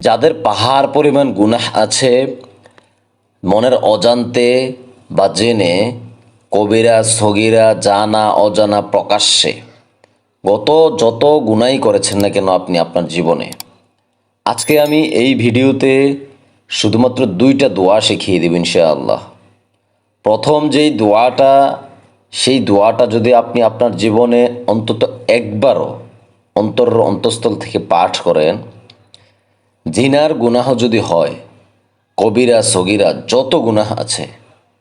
যাদের পাহাড় পরিমাণ গুনাহ আছে, মনের অজান্তে বা জেনে, কবিরা সগীরা, জানা অজানা প্রকাশ্যে যত গুনাই করেছেন না কেন আপনি আপনার জীবনে, আজকে আমি এই ভিডিওতে শুধুমাত্র 2টা দোয়া শিখিয়ে দেব ইনশাআল্লাহ। প্রথম যেই দোয়াটা, সেই দোয়াটা যদি আপনি আপনার জীবনে অন্তত একবারও অন্তঃস্থল থেকে পাঠ করেন, জিনার গুনাহ যদি হয়, কবিরা সগীরা যত গুনাহ আছে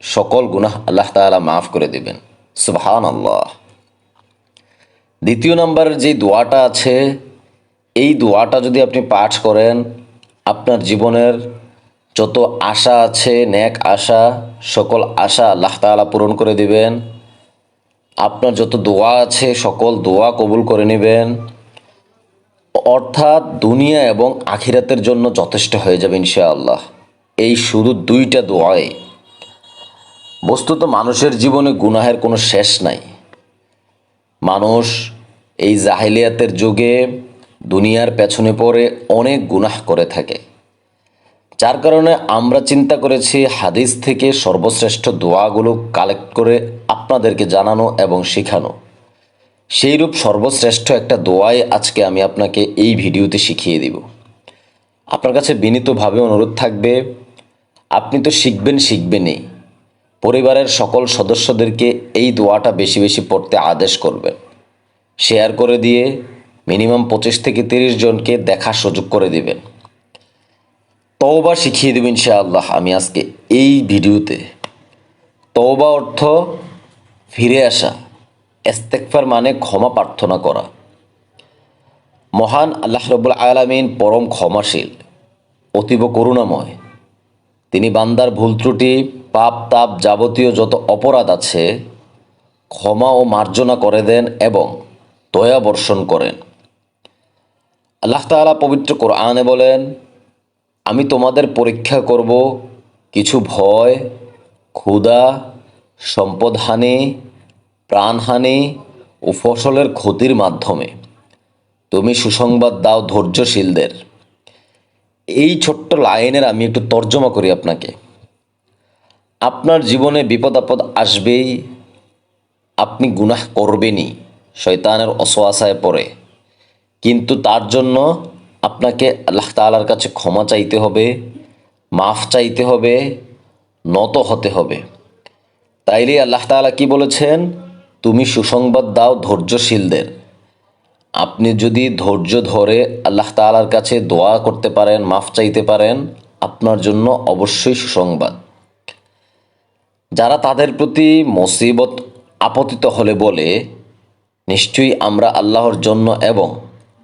সকল গুনাহ আল্লাহ তাআলা মাফ করে দিবেন। সুবহানাল্লাহ। দ্বিতীয় নম্বরের যে দোয়াটা আছে, এই দোয়াটা যদি আপনি পাঠ করেন, আপনার জীবনের যত আশা আছে, নেক আশা, সকল আশা আল্লাহ তাআলা পূরণ করে দিবেন। আপনার যত দোয়া আছে সকল দোয়া কবুল করে নেবেন, অর্থাৎ দুনিয়া এবং আখিরাতের জন্য যথেষ্ট হয়ে যাবে ইনশাআল্লাহ এই শুধু 2টা দোয়ায়। বস্তুত মানুষের জীবনে গুনাহের কোনো শেষ নাই। মানুষ এই জাহিলিয়াতের যুগে দুনিয়ার পেছনে পড়ে অনেক গুনাহ করে থাকে, যার কারণে আমরা চিন্তা করেছি হাদিস থেকে সর্বশ্রেষ্ঠ দোয়াগুলো কালেক্ট করে আপনাদেরকে জানানো এবং শেখানো। সেইরূপ সর্বশ্রেষ্ঠ একটা দোয়াই আজকে আমি আপনাকে এই ভিডিওতে শিখিয়ে দিব। আপনার কাছে বিনীতভাবে অনুরোধ থাকবে, আপনি তো শিখবেনই, পরিবারের সকল সদস্যদেরকে এই দোয়াটা বেশি বেশি পড়তে আদেশ করবেন। শেয়ার করে দিয়ে মিনিমাম 25 থেকে 30 জনকে দেখার সুযোগ করে দিবেন। তওবা শিখিয়ে দেব ইনশাআল্লাহ আমি আজকে এই ভিডিওতে। তওবা অর্থ ফিরে আসা, ইস্তেগফার মানে ক্ষমা প্রার্থনা করা। মহান আল্লাহ রাব্বুল আলামিন পরম ক্ষমাশীল, অতীব করুণাময়। তিনি বান্দার ভুল ত্রুটি, পাপ তাপ যাবতীয় যত অপরাধ আছে ক্ষমা ও মার্জনা করে দেন এবং দয়া বর্ষণ করেন। আল্লাহ তাআলা পবিত্র কোরআনে বলেন, আমি তোমাদের পরীক্ষা করব কিছু ভয়, ক্ষুধা, সম্পদহানি, প্রাণহানি ও ফসলের ক্ষতির মাধ্যমে। তুমি সুসংবাদ দাও ধৈর্যশীলদের। এই ছোট্ট লাইনের আমি একটু তর্জমা করি আপনাকে। আপনার জীবনে বিপদ আপদ আসবেই, আপনি গুনাহ করবেনই শয়তানের অসওয়াসায় পড়ে, কিন্তু তার জন্য আপনাকে আল্লাহ তাআলার কাছে ক্ষমা চাইতে হবে, মাফ চাইতে হবে, নত হতে হবে। তাইলে আল্লাহ তাআলা কি বলেছেন, তুমি সুসংবাদ দাও ধৈর্যশীলদের। আপনি যদি ধৈর্য ধরে আল্লাহ তাআলার কাছে দোয়া করতে পারেন, মাফ চাইতে পারেন, আপনার জন্য অবশ্যই সুসংবাদ। যারা তাদের প্রতি মুসিবত আপতিত হলে বলে, নিশ্চয়ই আমরা আল্লাহর জন্য এবং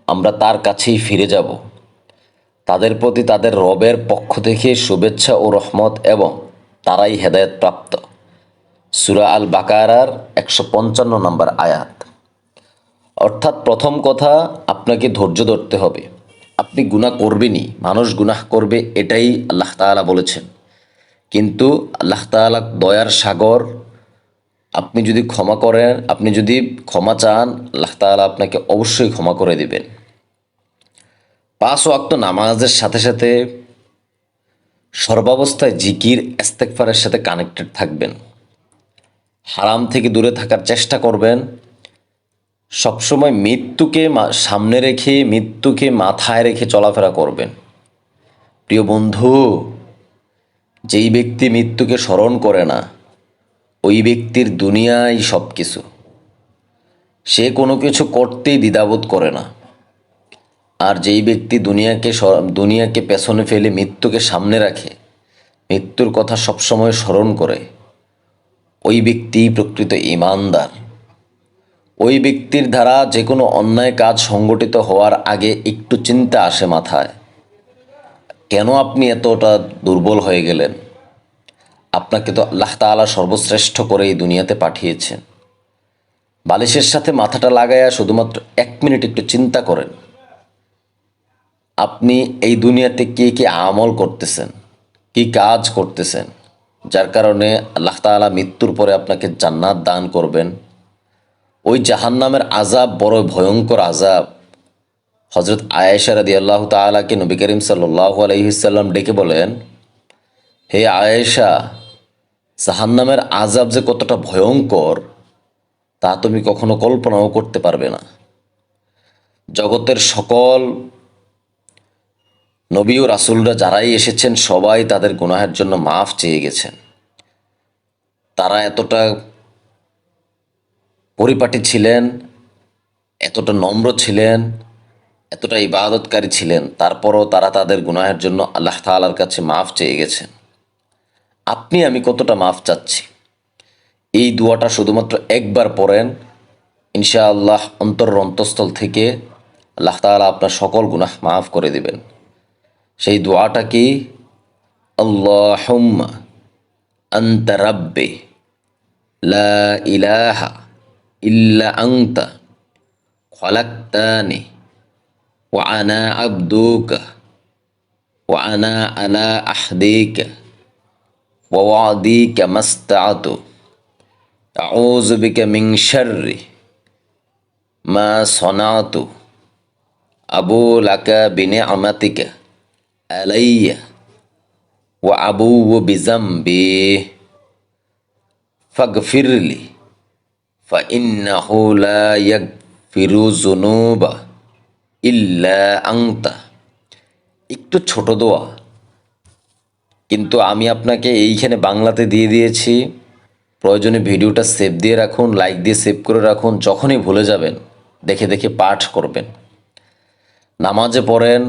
আমরা তার কাছেই ফিরে যাব, তাদের প্রতি তাদের রবের পক্ষ থেকে শুভেচ্ছা ও রহমত এবং তারাই হেদায়েত প্রাপ্ত। সূরা আল বাকারার 155 নম্বর আয়াত। অর্থাৎ প্রথম কথা, আপনাকে ধৈর্য ধরতে হবে। আপনি গুনাহ করবেনই, মানুষ গুনাহ করবে, এটাই আল্লাহ তাআলা বলেছেন। কিন্তু আল্লাহ তাআলা দয়ার সাগর। আপনি যদি ক্ষমা করেন, আপনি যদি ক্ষমা চান, আল্লাহ তাআলা আপনাকে অবশ্যই ক্ষমা করে দিবেন। 5 ওয়াক্ত নামাজের সাথে সাথে সর্বাবস্থায় জিকির, ইস্তেগফারের সাথে কানেক্টেড থাকবেন। হারাম থেকে দূরে থাকার চেষ্টা করবেন। সবসময় মৃত্যুকে সামনে রেখে, মৃত্যুকে মাথায় রেখে চলাফেরা করবেন। প্রিয় বন্ধু, যেই ব্যক্তি মৃত্যুকে স্মরণ করে না, ওই ব্যক্তির দুনিয়াই সব কিছু। সে কোনো কিছু করতেই দ্বিধাবোধ করে না। আর যেই ব্যক্তি দুনিয়াকে পেছনে ফেলে মৃত্যুকে সামনে রাখে, মৃত্যুর কথা সবসময় স্মরণ করে, ওই ব্যক্তিই প্রকৃত ঈমানদার। ওই ব্যক্তির দ্বারা যে কোনো অন্যায় কাজ সংগঠিত হওয়ার আগে একটু চিন্তা আসে মাথায়, কেন আপনি এতটা দুর্বল হয়ে গেলেন? আপনাকে তো আল্লাহ তাআলা সর্বশ্রেষ্ঠ করে এই দুনিয়াতে পাঠিয়েছেন। বালিশের সাথে মাথাটা লাগায়া শুধুমাত্র 1 মিনিট একটু চিন্তা করেন, আপনি এই দুনিয়াতে কি আমল করতেছেন, কি কাজ করতেছেন, যার কারণে আল্লাহ তাআলা মৃত্যুর পরে আপনাকে জান্নাত দান করবেন। ওই জাহান্নামের আযাব বড় ভয়ঙ্কর আযাব। হজরত আয়েশা রাদিয়াল্লাহু তাআলাকে নবী করিম সাল্লাল্লাহু আলাইহি ওয়াসাল্লাম ডেকে বলেন, হে আয়েশা, জাহান্নামের আযাব যে কতটা ভয়ঙ্কর তা তুমি কখনো কল্পনাও করতে পারবে না। জগতের সকল নবী ও রাসূলরা যারাই এসেছেন সবাই তাদের গুনাহের জন্য মাফ চেয়ে গেছেন। তারা এতটা পরিপাটি ছিলেন, এতটা নম্র ছিলেন, এতটা ইবাদতকারী ছিলেন, তারপরও তারা তাদের গুনাহের জন্য আল্লাহ তাআলার কাছে মাফ চেয়ে গেছেন। আপনি আমি কতটা মাফ চাচ্ছি। এই দোয়াটা শুধুমাত্র একবার পড়েন, ইনশাআল্লাহ অন্তরের অন্তঃস্থল থেকে আল্লাহ তাআলা আপনার সকল গুনাহ মাফ করে দিবেন। সেই দোয়াটা কি? আল্লাহুম্মা আনতা রাব্বি লা ইলাহা ইল্লা আনতা খলাকতানি ওয়া আনা আবদুকা ওয়া আনা আলা আহদিকা ওয়া ওয়াদিকা মাস্তাআতু আউযু বিকা মিন শাররি মা সনাতু আবু লাকা বিনিআমাতিকা আলাইয়া ওয়া আবু বিজামবি ফাগফিরলি ফাইন্নাহু লা ইয়াগফিরু যুনুবা ইল্লা আনতা। একটু ছোট দোয়া, কিন্তু আমি আপনাকে এইখানে বাংলাতে দিয়ে দিয়েছি। প্রয়োজনে ভিডিওটা সেভ দিয়ে রাখুন, লাইক দিয়ে সেভ করে রাখুন। যখনই ভুলে যাবেন দেখে দেখে পাঠ করবেন। নামাজে পড়েন,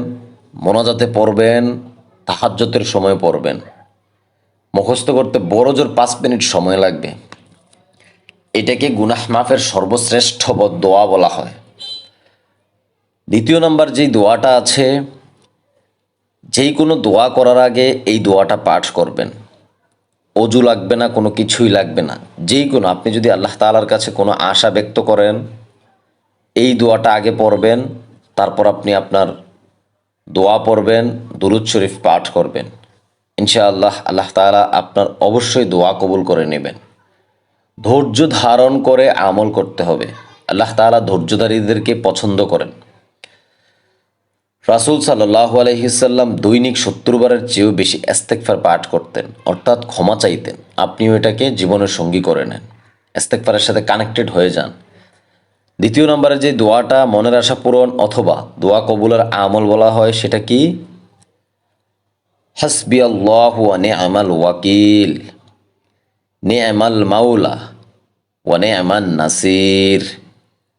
মোনাজাতে পড়বেন, তাহাজ্জুদের সময় পড়বেন। মুখস্থ করতে বড় জোর 5 মিনিট সময় লাগবে। এটাকে গুনাহ মাফের সর্বশ্রেষ্ঠ দোয়া বলা হয়। দ্বিতীয় নম্বর যেই দোয়াটা আছে, যেই কোনো দোয়া করার আগে এই দোয়াটা পাঠ করবেন। অজু লাগবে না, কোনো কিছুই লাগবে না। যেই কোনো, আপনি যদি আল্লাহ তাআলার কাছে কোনো আশা ব্যক্ত করেন, এই দোয়াটা আগে পড়বেন, তারপর আপনি আপনার দোয়া পড়বেন, দুরূদ শরীফ পাঠ করবেন। ইনশাআল্লাহ আল্লাহ তাআলা আপনার অবশ্যই দোয়া কবুল করে নেবেন। ধৈর্য ধারণ করে আমল করতে হবে। আল্লাহ তাআলা ধৈর্যধারীদেরকে পছন্দ করেন। রাসূল সাল্লাল্লাহু আলাইহি ওয়াসাল্লাম দৈনিক 70 বারের চেয়েও বেশি ইস্তেগফার পাঠ করতেন, অর্থাৎ ক্ষমা চাইতেন। আপনিও এটাকে জীবনের সঙ্গী করে নেন, ইস্তেগফারের সাথে কানেক্টেড হয়ে যান। দ্বিতীয় নম্বরে যে দোয়াটা মনের আশা পূরণ অথবা দোয়া কবুলের আমল বলা হয়, সেটা কি? হাসবিয়াল্লাহু ওয়া নি'মাল ওয়াকিল, নি'মাল মাওলা ওয়া নি'মান নাসির।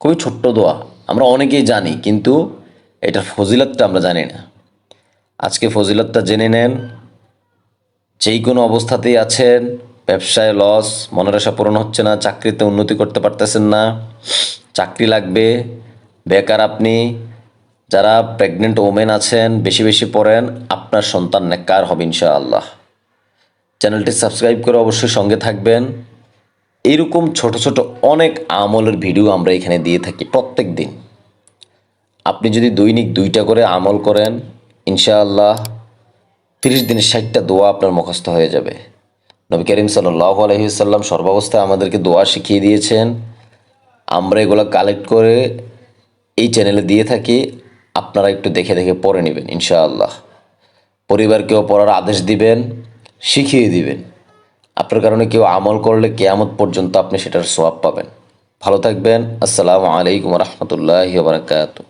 খুবই ছোট্ট দোয়া, আমরা অনেকেই জানি, কিন্তু এটার ফজিলতটা আমরা জানি না। আজকে ফজিলতটা জেনে নেন। যেই কোনো অবস্থাতেই আছেন, ব্যবসায় লস, মনের আশা পূরণ হচ্ছে না, চাকরিতে উন্নতি করতে পারতেছেন না, চাকরি লাগবে, বেকার আপনি, যারা প্রেগনেন্ট ওমেন আছেন, বেশি বেশি পড়েন, আপনার সন্তান নেককার হবে ইনশাআল্লাহ। চ্যানেলটি সাবস্ক্রাইব করে অবশ্যই সঙ্গে থাকবেন। এইরকম ছোট ছোট অনেক আমলের ভিডিও আমরা এখানে দিয়ে থাকি প্রত্যেক দিন। আপনি যদি দৈনিক 2টা করে আমল করেন, ইনশাআল্লাহ 30 দিনে 60টা দোয়া আপনার মুখস্থ হয়ে যাবে। নবী করিম সাল্লাল্লাহু আলাইহি ওয়াসাল্লাম সর্বাবস্থায় আমাদেরকে দোয়া শিখিয়ে দিয়েছেন। আমরা এগুলো কালেক্ট করে এই চ্যানেলে দিয়ে থাকি। আপনারা একটু দেখে দেখে পড়ে নেবেন ইনশাআল্লাহ। পরিবারকেও পড়ার আদেশ দিবেন, শিখিয়ে দিবেন। আপনার কারণে কেউ আমল করলে কিয়ামত পর্যন্ত আপনি সেটার সওয়াব পাবেন। ভালো থাকবেন। আসসালামু আলাইকুম ওয়া রাহমাতুল্লাহি ওয়া বারাকাতুহু।